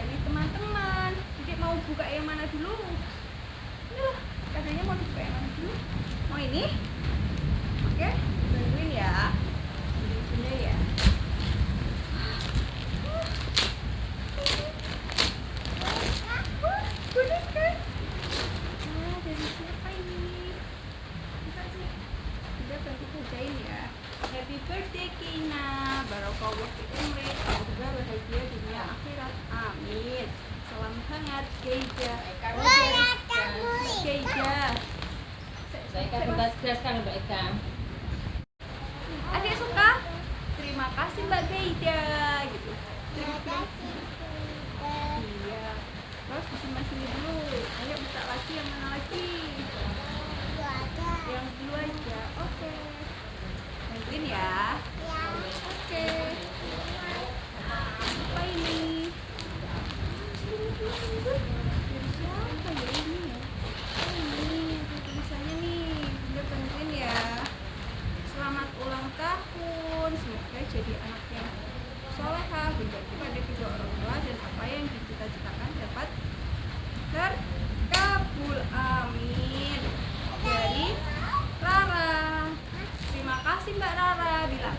dari teman-teman. Jadi mau buka yang mana dulu? Nah, katanya mau buka yang mana dulu? Mau ini? Oke, bantuin ya. Bantuinnya ya. Boneka. Nah, dari siapa ini? Buka sih. Udah bantu kerjain ya. Happy birthday Kina. Barakallahu fi umrik. Semoga bahagia dunia akhirat. Amin. Salam hangat Geija. Geija. Mbak Eka tugas kan Mbak Eka. Adik suka? Terima kasih Mbak Geija gitu. Terima kasih. Iya. Terus disimpan sini dulu. Ayo buka lagi yang mana lagi? Yang dulu aja. Oke. Bantuin ya. Oke. Apa ini? Dari siapa ya ini ya? Ini tulisannya nih. Bunda bantuin ya. Selamat ulang tahun. Semoga jadi anak yang solehah, berbakti pada kedua orang tua, dan apa yang dicita-citakan dapat terkabul. Amin. Dari Rara. Terima kasih Mbak Rara. Bilang.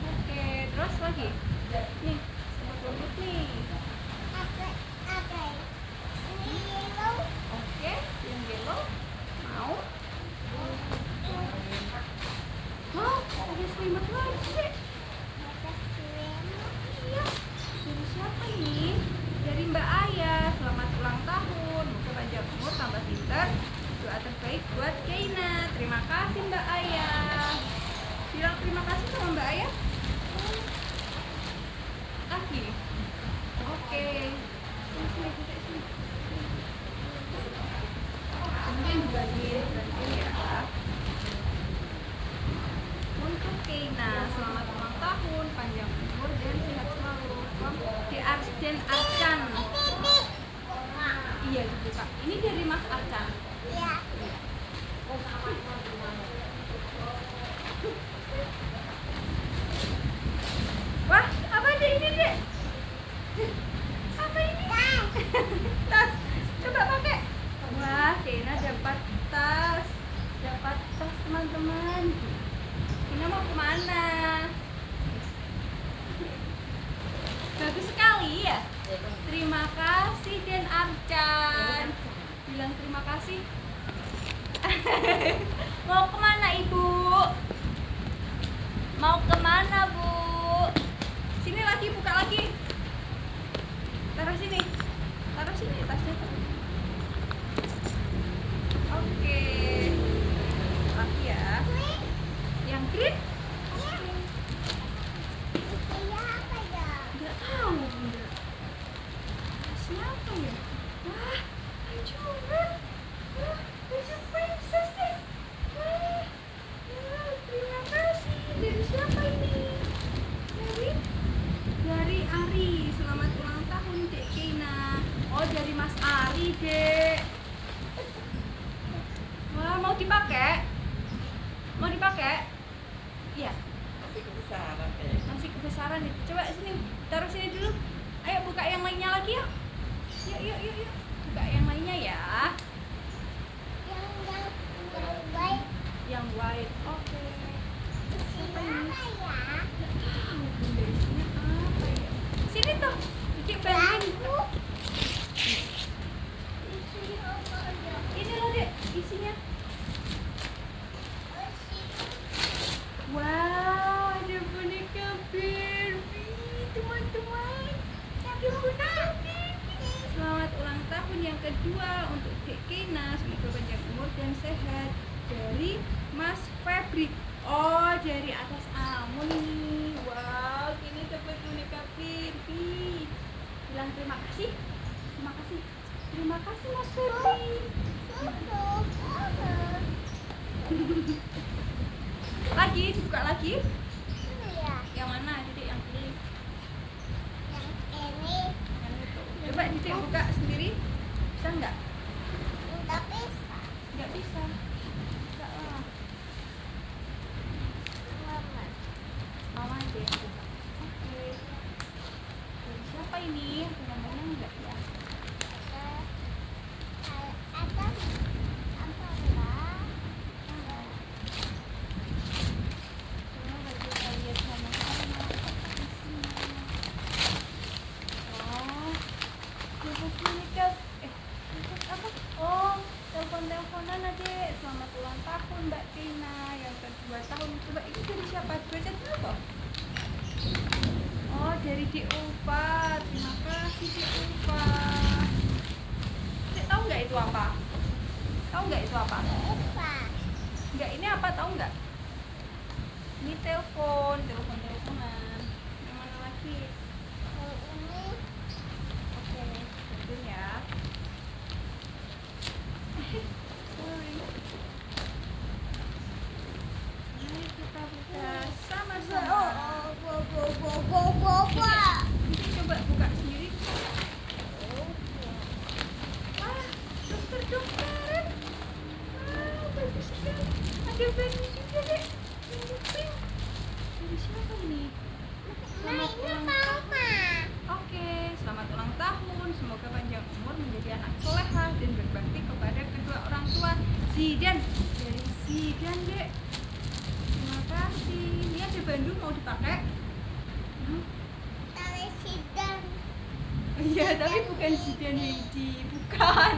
Oke, terus lagi. Nih, sama rambut nih. Oke, yang yellow. Mau? Mau? Ada selimut lagi. Iya. Dari siapa ini? Dari Mbak Ayah. Selamat ulang tahun. Semoga panjang umur, tambah pintar. Doa terbaik buat Keina. Terima kasih Mbak Ayah. Bilang terima kasih sama Mbak Ayah. Lagi. Oke. Mungkin dibagiin ya. Untuk Keina, selamat ulang tahun, panjang umur dan sehat selalu. Di Arjen Arcan. Iya dibuka. Ini dari Mas Arcan. Wah, apa deh ini deh? Apa ini? Tas. Coba pakai. Wah, Keina dapat tas. Dapat tas teman-teman. Keina mau kemana? Bagus sekali ya. Terima kasih Den Arcan. Bilang terima kasih. Mau kemana Ibu? Mau kemana Bu? Sini lagi, buka lagi. Taruh sini. Taruh sini tasnya. Oke. Lagi ya. Yang green? Nggak tahu Bunda. Siapa ya? Wah, baju kan? Wah, baju princess deh. Wah, ya, terima kasih. Dari siapa ini? Dari Ari. Selamat ulang tahun Dek Keina. Oh, dari Mas Ari Dek. Wah, mau dipakai? Mau dipakai? Iya. Masih kebesaran kayaknya. Masih kebesaran nih. Coba sini, taruh sini dulu. Ayo buka yang lainnya lagi ya. Yuk. Buka yang lainnya ya. Yang white. Oke. Apa ini? Nggak tahu Bunda, isinya apa ya? Sini tuh. Bikin bantuin. Ini loh Dek, isinya. Wow, ada boneka Barbie, teman-teman. Ada boneka Barbie. Selamat ulang tahun yang kedua untuk Dek Keina. Semoga panjang umur dan sehat. Dari Mas Febri. Oh, dari atas Amun nih. Wow, ini dapat boneka Barbie. Bilang terima kasih. Terima kasih. Terima kasih Mas Febri. Lagi, dibuka lagi. Yang mana? Dedek yang pilih. Yang itu. Coba Dedek buka sendiri. Bisa nggak? Nggak bisa. Nggak lah. Mama aja yang buka. Oke. Dek Ulfa, terima kasih Dek Ulfa. Dek tahu nggak itu apa? Tahu nggak itu apa? Nggak, ini apa tahu nggak? Ini teleponan. Yang mana lagi? Oke, betul ya. Sorry. Mari kita buka sama-sama. Ini coba buka sendiri. Wah, dokter. Wah, bagus sekali. Ada baju juga dek. Baju pink. Dari siapa ini? Selamat ulang tahun. Oke, selamat ulang tahun. Semoga panjang umur, menjadi anak solehah dan berbakti kepada kedua orang tua. Zidan, dari Zidan dek. Terima kasih. Ini ada Bandung mau dipakai? Iya, tapi bukan Zidan Heidi, bukan.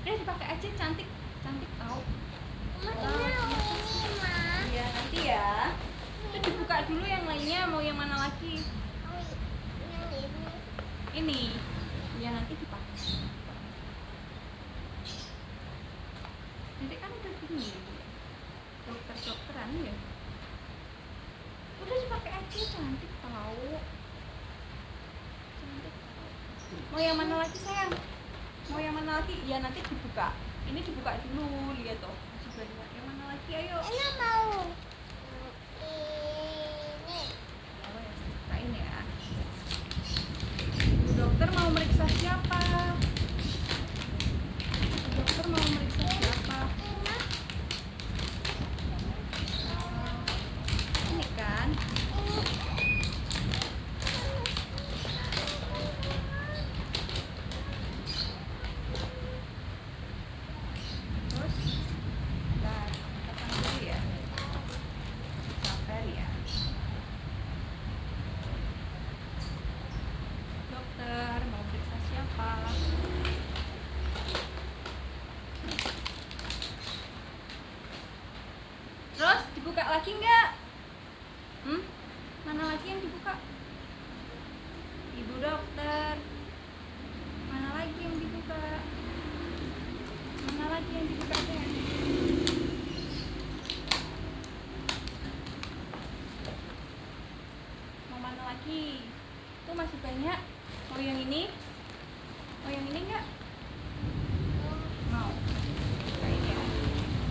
Udah dipakai aja, cantik tahu. Iya, nanti ya. Itu dibuka dulu yang lainnya, mau yang mana lagi? Ini. Ya nanti dipakai. Nanti kan udah gini. Dokter-dokteran ya. Udah dipakai aja, cantik tahu. Mau yang mana lagi sayang? Mau yang mana lagi? Ya nanti dibuka. Ini dibuka dulu, lihat toh. Masih banyak. Yang mana lagi? Ayo. Oh ya, bukain ya. Bu dokter mau meriksa siapa? Bu dokter mau meriksa siapa? Ini kan. Terus, bentar, pasang dulu ya. Sabar ya. Dokter mau periksa siapa? Terus dibuka lagi nggak? Mana lagi yang dibuka? Ibu dokter. Mana lagi yang dibuka? Mana lagi yang dibuka sayang? Mau mana lagi? Itu masih banyak. Mau yang ini? Mau yang ini nggak? Mau. Bukain ya.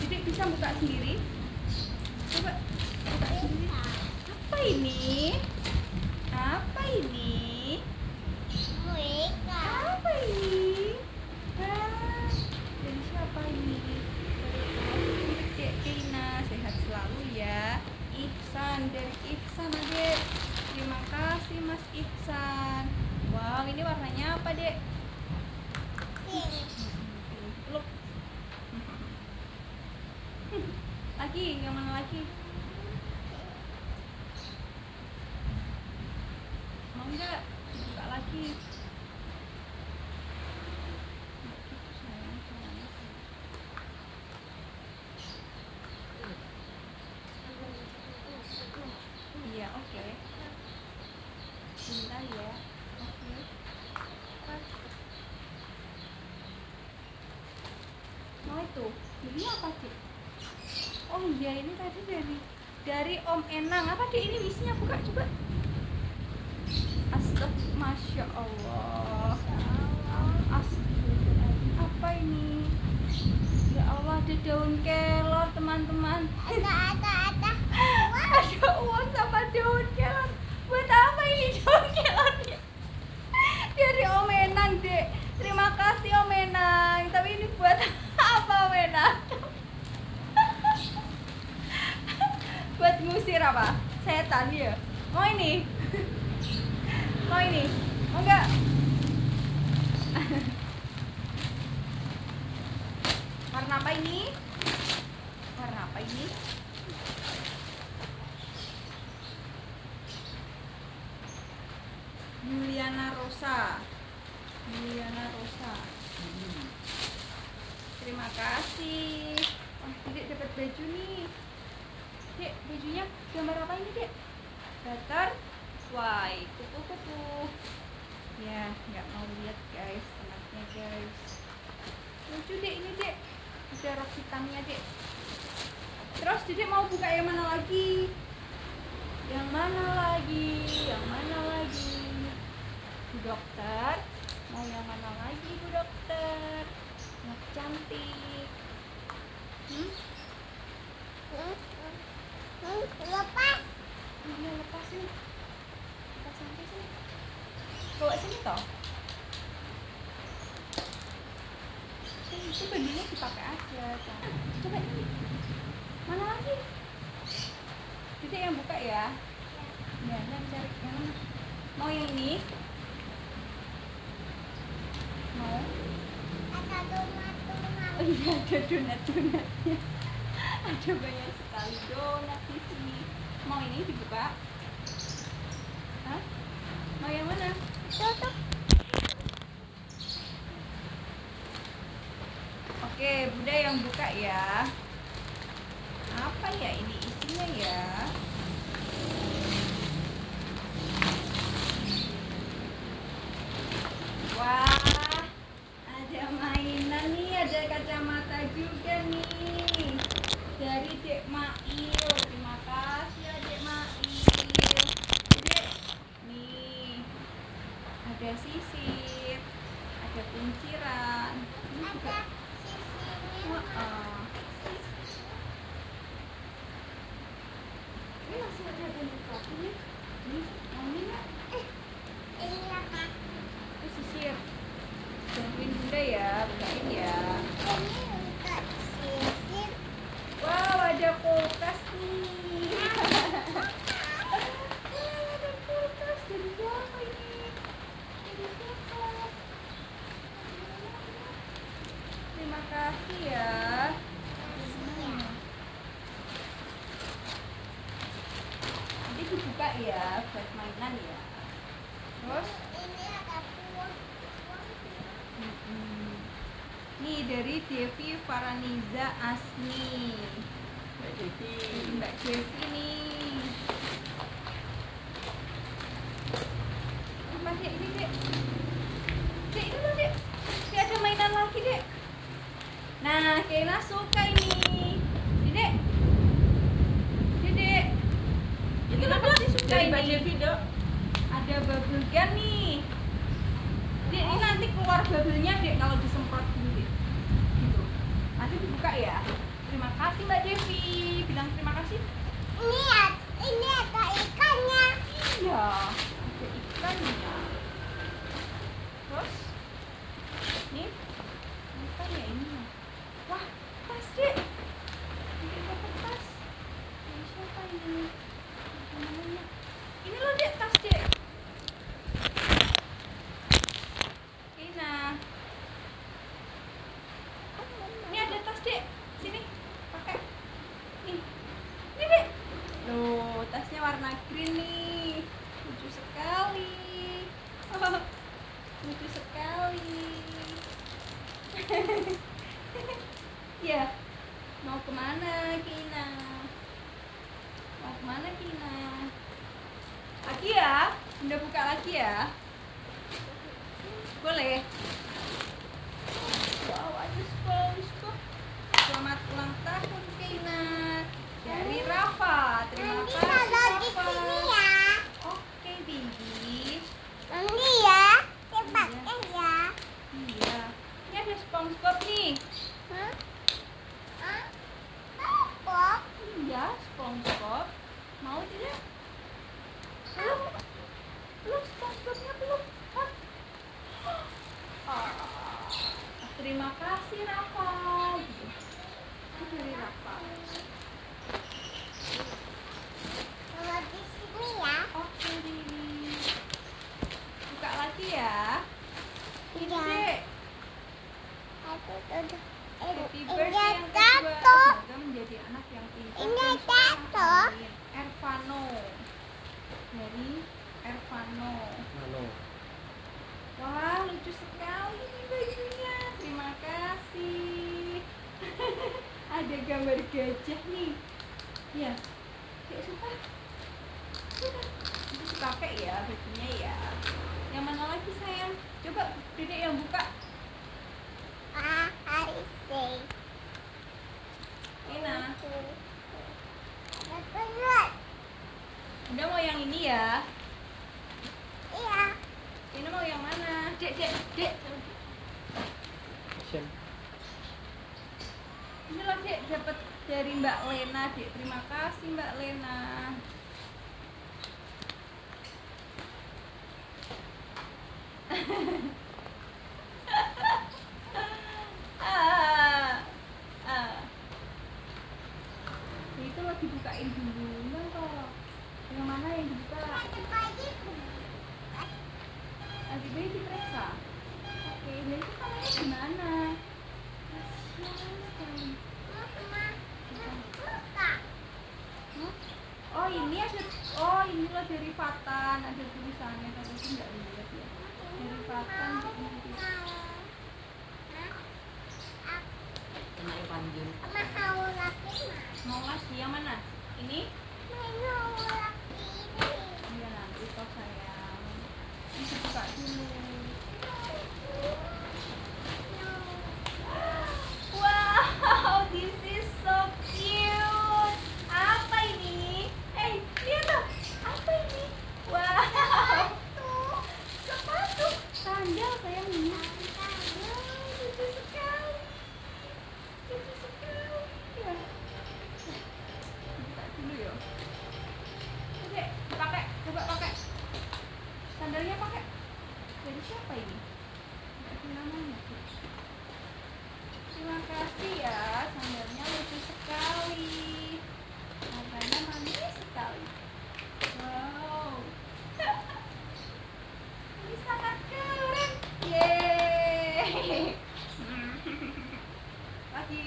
Jadi bisa buka sendiri. Coba buka sendiri. Apa ini? Apa ini? Apa ini? Ah, dari siapa ini? Untuk Dek Keina, sehat selalu ya. Ihsan, dari Ihsan adek. Terima kasih Mas Ihsan. Wow, ini warnanya apa dek? Look. Lagi, yang mana lagi? Mau nggak? Buka lagi. Gitu, sayang, jangan. Iya, oke. Bentar ya. Oke. Mau itu? Ini apa sih? Oh iya, ini tadi dari Om Enang. Apa deh ini isinya? Buka coba. Astagfirullah, Masya Allah. Astagfirullah. Apa ini? Ya Allah, ada daun kelor teman-teman. Ada uang sama daun kelor. Buat apa ini daun kelornya? Dari Om Enang dek. Terima kasih Om Enang. Tapi ini buat apa Om Enang? Buat ngusir apa? Setan ya? Mau ini? Mau ini? Mau enggak? Warna apa ini? Warna apa ini? Juliana Rosa. Terima kasih. Wah, Dek dapat baju nih. Dek, bajunya gambar apa ini, Dek? Butter, sesuai. Kuku. Ya, nggak mau lihat guys, anaknya guys. Lucu deh ini dek. Ada rok hitamnya dek. Terus Dedek mau buka yang mana lagi? Yang mana lagi? Bu dokter, mau yang mana lagi Bu dokter? Anak cantik. Lepas. Iya lepas sini. Lepas sampai sini. Bawa sini toh. Itu bajunya dipakai aja. Coba ini. Mana lagi? Dedek yang buka ya. Ya, yang cari yang mana? Mau yang ini? Mau? Ada donat. Oh iya, ada donat-donatnya. Ada banyak sekali donat di sini. Mau ini dibuka? Hah? Mau yang mana? Tutup. Oke, Bunda yang buka ya. Apa ya ini isinya ya? Wah, ada mainan nih, ada kacamata juga nih. Dari Dek Mail. Terima kasih ya Dek Mail. Dek, nih. Ada sisir, ada kunciran. Ini juga. Ada sisinya. Wah, ini masih ada donat nih. Nih, mau ini nggak? Ini apa? Itu sisir. Bantuin Bunda ya, bukain ya. Ini untuk sisir. Wow, ada kulkas nih. Ada kulkas dari siapa ini? Dari siapa? Terima kasih ya. Nanti dibuka ya, buat mainan ya. Terus? Ini ada buah. Nih dari Devi Faraniza Asni. Mbak Devi nih. Apa sih ini dek? Dek ini loh dek. Dek ada mainan lagi dek. Nah, Kena suka ini. Dedek. Itu lo pasti suka Dari ini. Mbak Devi dok. Ada bubble gun nih. Dek, ini nanti keluar bubble-nya dek kalau disemprot dulu dek. Gitu. Nanti dibuka ya. Terima kasih Mbak Devi. Bilang terima kasih. Ini ada ikannya. Iya. Ada ikannya. Terus? Nih. Apa ya ini? Wah, tas dek. Ini dapat tas. Ini siapa ini? Apa namanya? Ini loh dek, tas dek. Kina. Ini ada tas dek. Sini, pakai. Nih, ini dek. Loh, tasnya warna green nih. Lucu sekali. Lucu sekali. Ya, mau kemana Kina? Mau kemana Kina? Lagi ya? Udah buka lagi ya? Boleh? Wow, ada sponsor. Selamat ulang tahun Kina. Dari Rafa. Terima Nanti kasih kalau di Rafa. sini ya. Oke, baby. Nanti ya. Dipakai ya. Iya. Ini ada SpongeBob nih. Hah? Hah? Apa? Iya, SpongeBob. Mau tidak? Belum. Belum SpongeBobnya belum. Hah? Ah, terima kasih Rafa. Gitu. Ini dari Rafa. Kalau di sini ya. Oke, Dini. Buka lagi ya. Ini Iya. dek. Happy Happy Ini birthday yang kedua. jatuh. Semoga menjadi anak yang pintar. Ini dan soleh. jatuh. Amin. Ervano. Dari Ervano. Wah, lucu sekali nih bajunya. Terima kasih. Ada gambar gajah nih. Iya. Dek suka. Suka. Itu suka apa pakai ya bajunya ya. Yang mana lagi sayang? Coba Dedek yang buka. I see. Ina. Ada perut. Udah mau yang ini ya? Iya. Ini mau yang mana? Dek. Action. Ini loh Dek, dapat dari Mbak Lena Dek. Terima kasih Mbak Lena. ah, ah. Itu lo dibukain dulu, enggak kok. Yang mana yang dibuka? Ada bayi. Adik bayi diperiksa. Oke, nah itu kamarnya gimana? Kasian sekali. Mama, buka. Hah? Oh ini loh derivatan, ada tulisannya tapi sih nggak lihat ya. Derivatan ini. Kena panjang. Mama mau lagi mas. Mau lagi yang mana? Ini? Mau lagi ini. Iya nanti kok sayang. Ini dibuka dulu. Wow, this is so cute. Apa ini? Lihat tuh. Apa ini? Wow. Sepatu. Sandal sayang ini. Wow, lucu sekali. Lucu sekali. Ya. Buka dulu ya. Oke, pakai. Coba pakai. Sandalnya pakai. Dari siapa ini? Nggak ada namanya. Terima kasih ya, sandalnya lucu sekali. Warnanya manis sekali. Wow. Ini sangat keren. Yeay. Lagi.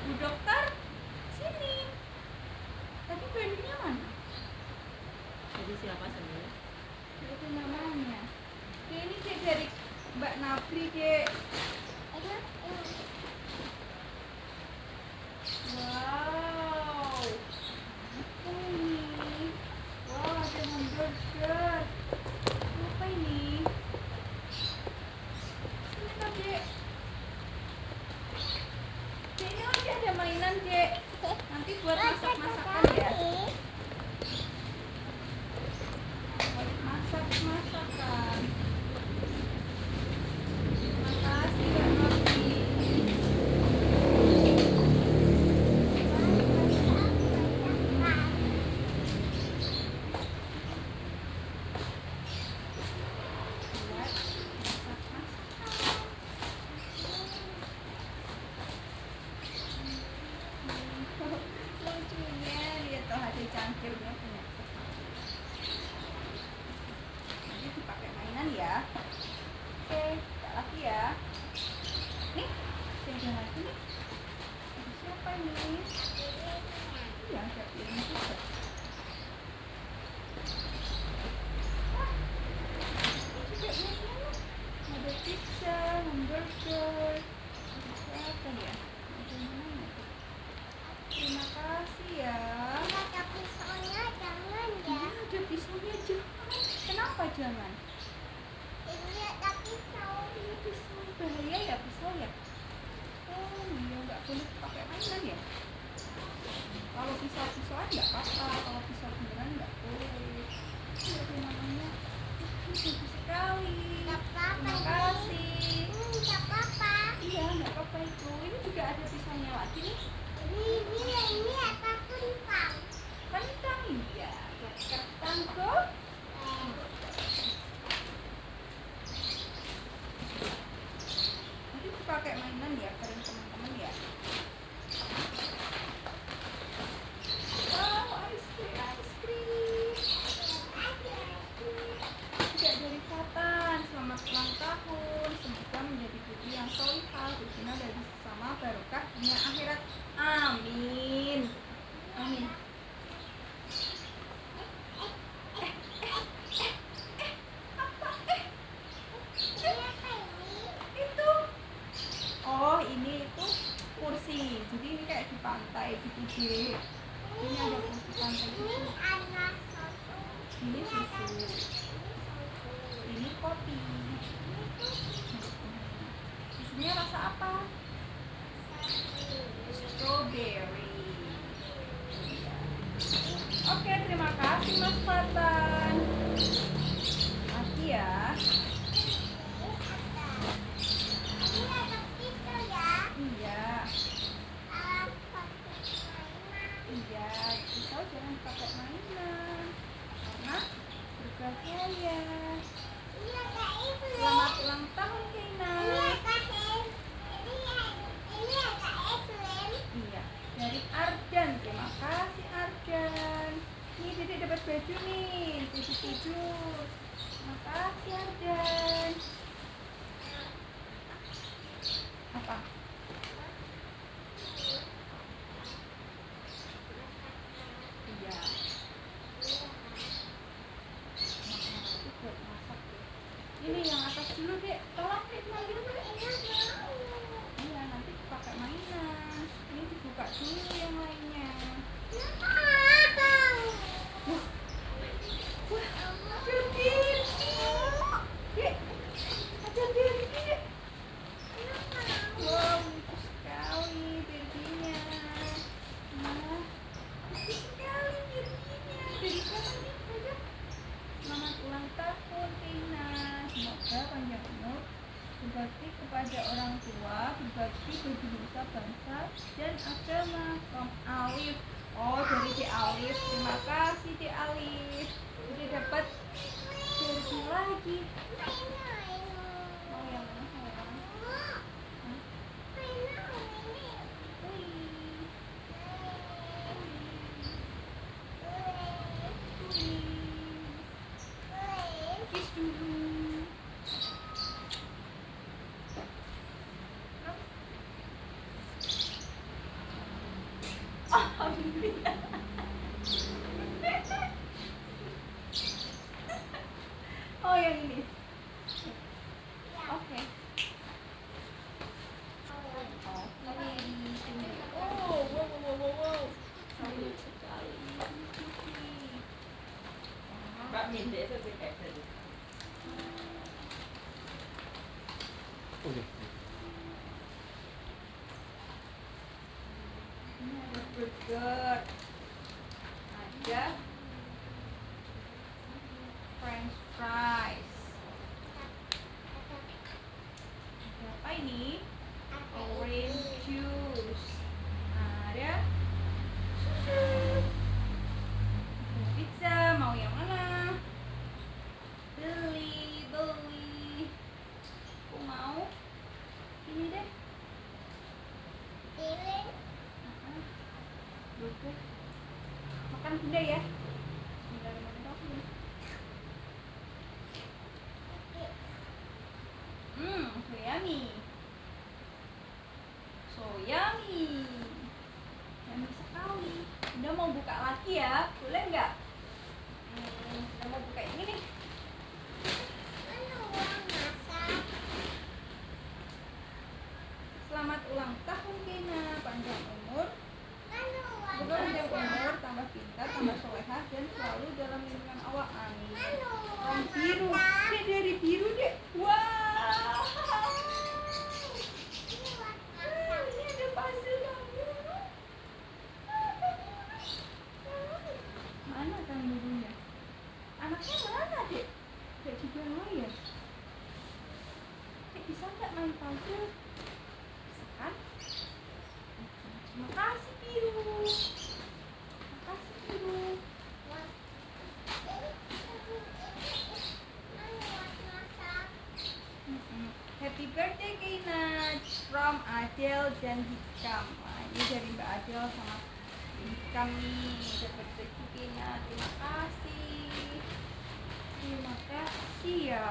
Bu dokter, sini. Tadi bajunya mana? Jadi siapa sebenarnya? Itu namanya. Ini Dek dari Mbak Nabri Dek. Wow. Apa ini? Wow, ada hamburger. Apa ini? Sini Kak Dek. Dek, ini lagi ada mainan Dek. Nanti buat masak-masakan ya. Buat masak-masakan. Terima kasih Mbak Nabri. Buat masak-masakan. Lucunya lihat tuh hati cangkirnya punya. Nanti dipakai mainan ya. Oke, tak lagi ya. Nih, ada lagi nih. Ada siapa ini? Iya, ada piring juga. Wah, ini juga mainannya. Ada pizza, hamburger. Ada siapa ya? Ada mana tuh? Terima kasih ya. Ada pisaunya jangan Iya, ya. ada pisaunya jangan. Kenapa jangan? Ini ada pisau. Ini pisau bahaya ya pisau ya? Oh iya nggak boleh pakai mainan ya? Kalau pisau-pisauan nggak apa-apa, kalau pisau beneran nggak boleh. Ini ada namanya. Bagus sekali. Nggak apa-apa Terima nih. kasih. Nggak apa-apa. Iya nggak apa-apa itu. Ini juga ada pisaunya lagi nih. Ini ada kentang. Kentang iya. Buat kentang kok. terima kasih Mas Fatan. Makasih ya. Ini ada pisau ya. Iya, Pakai mainan. iya. Pisau jangan pakai mainan karena berbahaya. Ini ada itu. Selamat ulang tahun Ini Keina. ada hem. Ini ada Evelyn. Iya, dari Arjan. Terima kasih Arjan. Nih Dedek dapat baju nih, baju tidur. Terima kasih Arjan. Apa? Iya. Itu buat masak ya. Ini yang atas dulu dek. Tolong dek ambil dek. Iya, nanti pakai mainan. Ini dibuka dulu yang lainnya. Wah, ada Derby. Dek, ada Derby dek. Wow, lucu sekali Derby-nya. Nah, lucu sekali Derby-nya. Dari kapan nih, Bunda? Selamat ulang tahun, Tina. Semoga panjang umur, berbakti kepada orang tua, berbakti bagi nusa bangsa dan agama. From Alif. Oh, dari Dek Alif. Terima kasih Dek Alif. Udah dapat Derby lagi. Mau yang mana sayang? Hah? Wih. Kiss dulu. Alhamdulillah. Oh yang ini. Oke. Oh, ini sini. Oh, wow. Sayang sekali. Mbak Min deh, itu kayak gitu. Ini ada burger, ada French fries, ada apa ini? Orange juice, ada susu, ada pizza. Mau yang mana? Beli. Aku mau ini deh. Burger. Makan bunda ya. Bismillahirrahmanirrahim. So yummy. So yummy. Yummy sekali. Bunda mau buka lagi ya? Boleh nggak? Bunda mau buka yang ini. Selamat ulang tahun Kena, panjang umur. Semoga panjang umur, tambah pintar, tambah solehah, dan selalu dalam lindungan Allah. Amin. Yang biru, dek dari biru dek. Wah, ini ada puzzle yang biru. Mana kang birunya? Anaknya mana dek? Dek juga mau ya? Dek bisa nggak main puzzle? Bisa kan? Terima kasih biru. Makasih biru. Happy birthday Keina from Adel dan Hikam. Nah, ini dari Mbak Adel sama Hikam nih. Dapat baju Keina. Terima kasih. Terima kasih ya.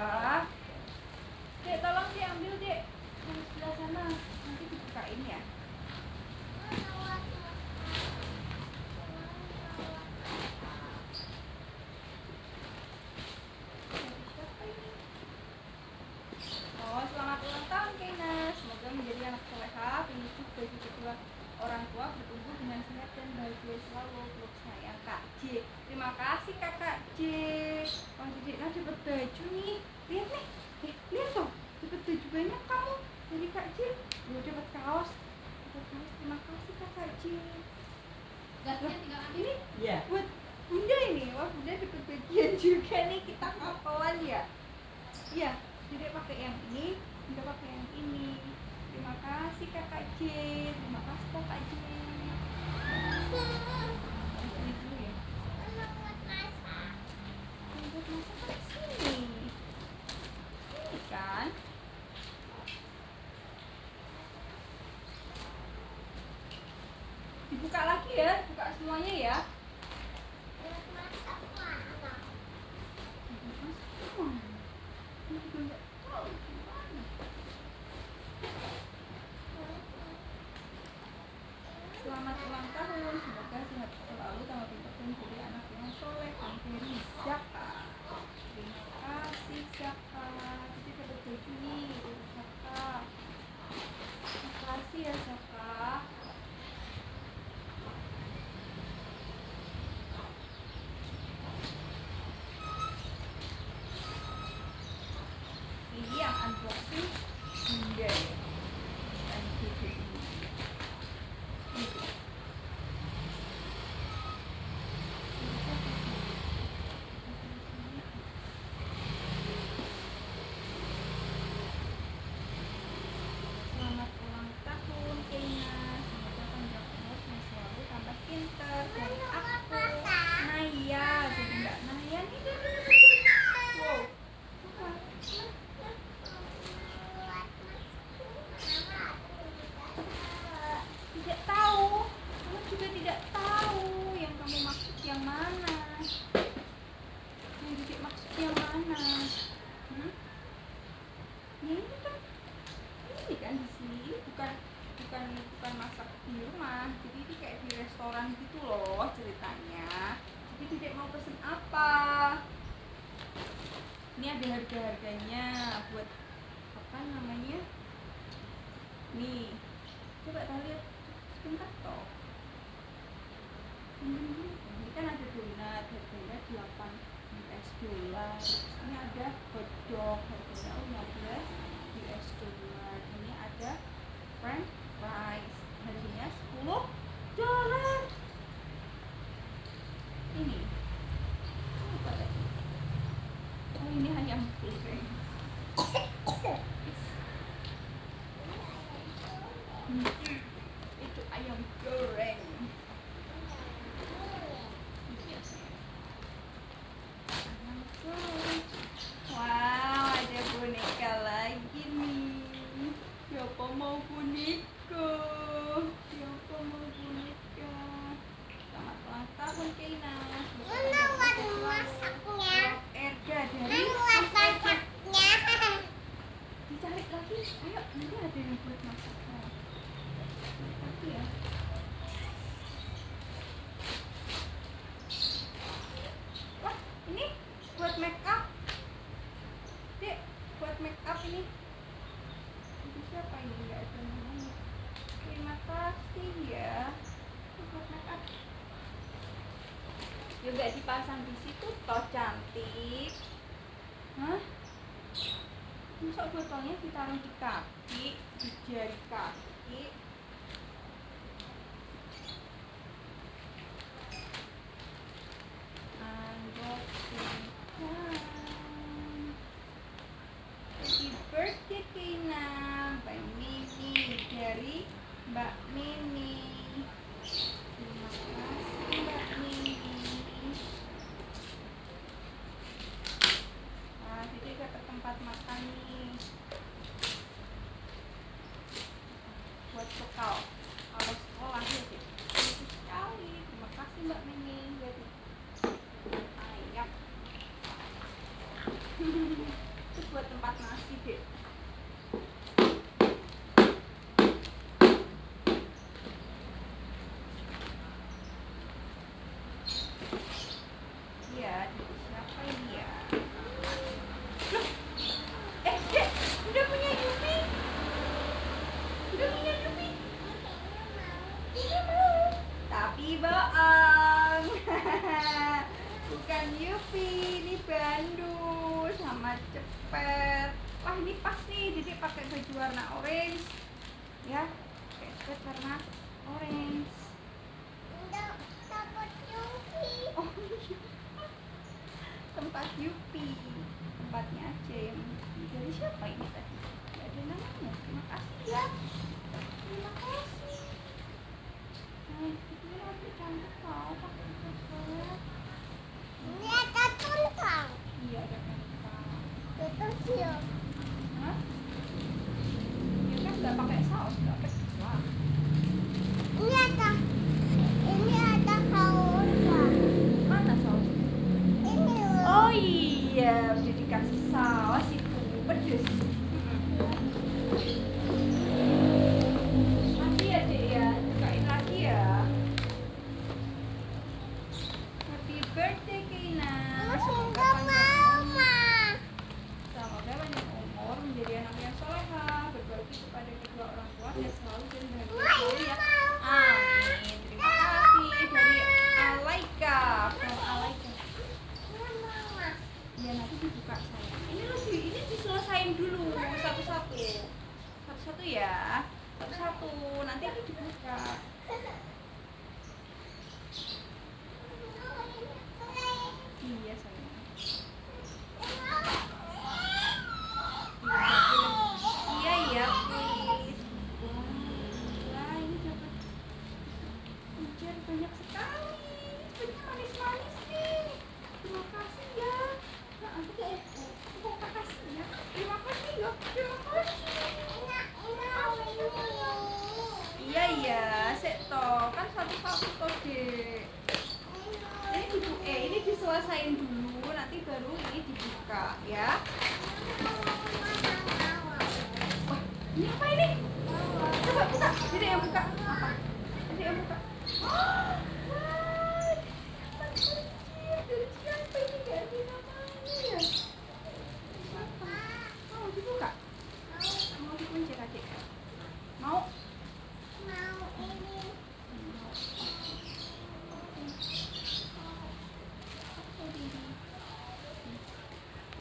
Dek tolong diambil dek. Di sebelah sana. Nanti dibukain ya. Oh, selamat ulang tahun Keina. Semoga menjadi anak solehah, penyusup bagi kedua orang tua, bertumbuh dengan sehat dan bahagia selalu. Peluk sayang Kak J. Terima kasih Kakak J. Bang Dedekna dapat baju nih. Lihat nih. Lihat tuh. Dapat baju banyak kamu dari Kak J. Dapat kaos. Terima kasih Kakak J. Gasnya tinggal ambil. Ini Iya. buat Bunda ini. mana? Yang Dedek maksud yang mana? Ya ini kan, ini kan di sini bukan masak di rumah, jadi ini kayak di restoran gitu loh ceritanya. Jadi Dedek mau pesen apa? Ini ada harga-harganya buat apa namanya? Nih, coba kita lihat sebentar toh. Ini kan ada donat, harganya 8 US dollar. Ini ada hotdog, harganya 15 US dollar. Ini ada French fries, harganya 10 dolar. Ini apa tadi? Oh ini ayam goreng. Itu ayam goreng. Wow, ada boneka lagi nih. Siapa mau boneka? Siapa mau boneka? Selamat ulang tahun Keina. Mana buat masaknya? Erga dari Mana buat masaknya? dicari lagi. Ayo, nanti ada yang buat masak. Lagi ya. Wah, ini buat make up. Dek, buat make up ini. Itu siapa ini? Enggak ada namanya. Terima kasih ya. Ini buat make up. Juga dipasang di situ toh cantik. Hah? Masa botolnya ditaruh di kaki, di jari kaki. Unboxing time. Happy birthday Keina, Mbak Mimi dari Mbak Mimi. Terima kasih Mbak Mimi. Nah, jadi dapat tempat makan nih. Buat bekal kalau sekolah ya sih. Bagus sekali. Terima kasih Mbak Mimi. Jadi ayam. Itu buat tempat nasi deh. Iya, siapa ini ya? Loh, Dek, udah punya Yupi? Udah punya Yupi? Tidak mau. Tapi bohong. Bukan Yupi, ini Bandu sama Cepet. Wah ini pas nih, jadi pakai baju warna orange. Ya, pakai cepet warna orange. Enggak takut Yupi. Oh iya. Tempat Yupi, tempatnya aja yang dari siapa ini tadi? Gak ada namanya. Terima kasih ya. Terima kasih. Nah, itu lagi cantik tau pakai coklat. Ini ada tuntang. Iya ada kentang. Tuntang siap. Hah? Ya kan nggak pakai saus, nggak pedes lah. Ini ada kaosnya. Mana saus? Ini loh. Oh iya, udah dikasih saus itu pedes. Nanti ya Dek ya, bukain lagi ya. Happy birthday Keina. Semoga Enggak mau, Ma. Semoga banyak umur, menjadi anak yang solehah, berbakti kepada kedua orang tua dan selalu dan bahagia selalu ya. Amin. Terima kasih dari Alaika. From Alaika. Mama. Ya nanti dibuka saya. Ini diselesain dulu satu-satu. Satu-satu ya. Satu-satu. Nanti ini dibuka. baru ini dibuka ya. Wah, ini apa ini? Coba buka. Jadi yang buka. Apa? Jadi yang buka. Wah, kecil. Dari siapa ini? Gak ada namanya ya. Siapa? Mau dibuka? Mau dikunci adik? Mau?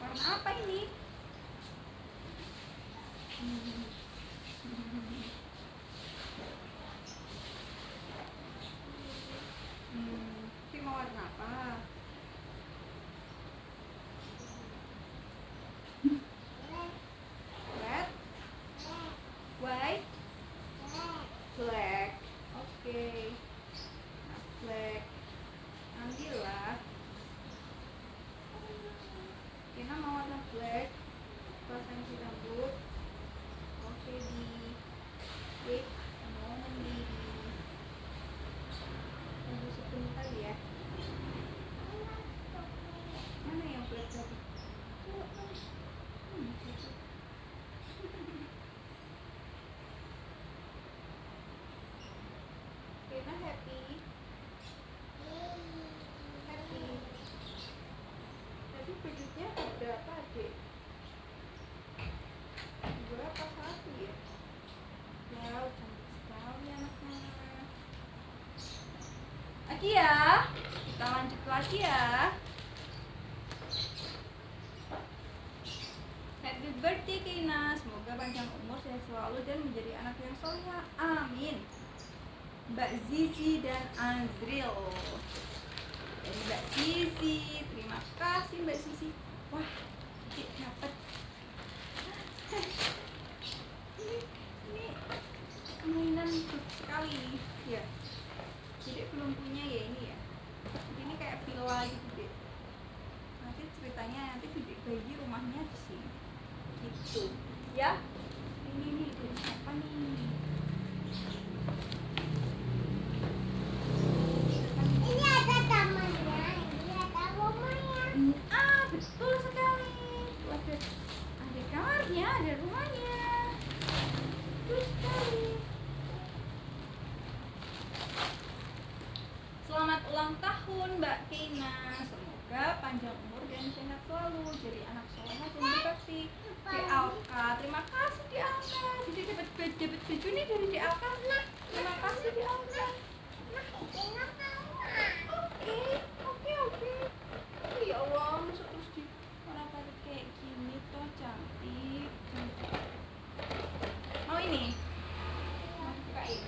Warna apa ini? Ini mau warna apa? Red, white, black. Oke. Nah, black. Ambillah. Kita mau warna black. Pasang si rambut. Oke di wait a moment baby. Tunggu sebentar ya. Mana yang black tadi? Kena happy. Happy. Tadi bajutnya berapa dek? Berapa satu ya? Wow, cantik sekali anaknya. Lagi ya, kita lanjut lagi ya. Happy birthday Keina, semoga panjang umur, sehat selalu dan menjadi anak yang soleh. Amin. Mbak Zizi dan Azril. Dari Mbak Zizi, terima kasih Mbak Zizi. Wah, dapat. Ini mainan bagus sekali ya. Jadi belum punya ya ini ya. Ini kayak villa gitu deh. Nanti ceritanya nanti Dedek bayi rumahnya di sini. Gitu ya. Ini dari siapa nih? Ini ada tamannya, ini ada rumahnya. Betul sekali. Ada kamarnya, ada rumahnya. Betul sekali. Selamat ulang tahun Mbak Keina. Semoga panjang umur dan sehat selalu. Jadi anak soleh dan berbakti. Di Alka, terima kasih di Alka. Jadi dapat baju nih dari di Alka. Terima kasih di Alka. Oke. Ya Allah, masuk terus di orang tarik kayak gini toh cantik. Mau ini? Mau bukain?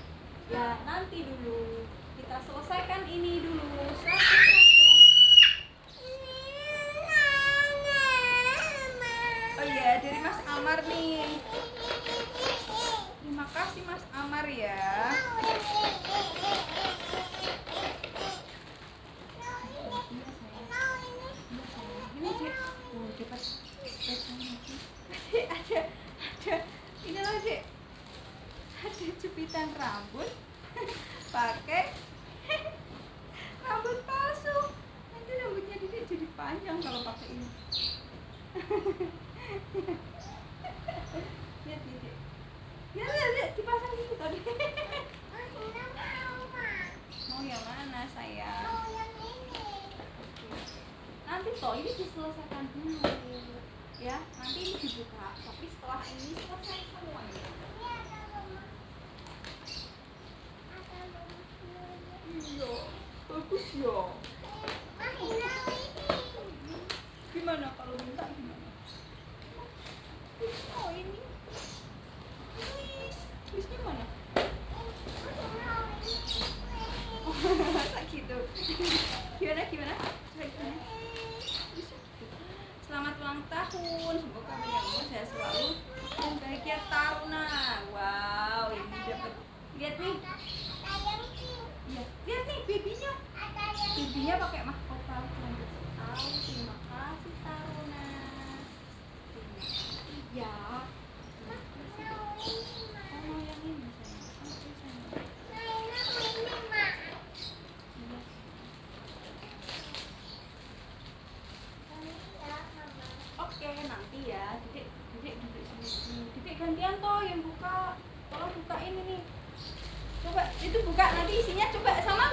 Ya nanti dulu. Kita selesaikan ini dulu satu-satu. Oh iya, dari Mas Amar nih. Terima kasih Mas Amar ya. Ini Cik. Oh, cepat. Ada ini loh Cik. Ada jepitan rambut pakai rambut palsu. Nanti rambutnya Dedek jadi panjang kalau pakai ini. Lihat Dedek. Lihat dipasang gitu tadi. Mau yang mana sayang? Nanti toh ini diselesaikan dulu ya, nanti ini dibuka tapi setelah ini selesai semuanya. Iya, bagus ya. Gimana kalau minta gimana? Oh ini wis gimana? Oh, masa gitu. Gimana? Selamat ulang tahun, semoga panjang umur sehat selalu dan bahagia Taruna. Wow, ini dapat. Lihat nih. Iya, lihat nih babynya. Babynya pakai mahkota rambut sekali. Terima kasih Taruna. Iya. Mau yang ini sayang. gantian toh yang buka. Tolong bukain ini. Coba itu buka nanti isinya coba sama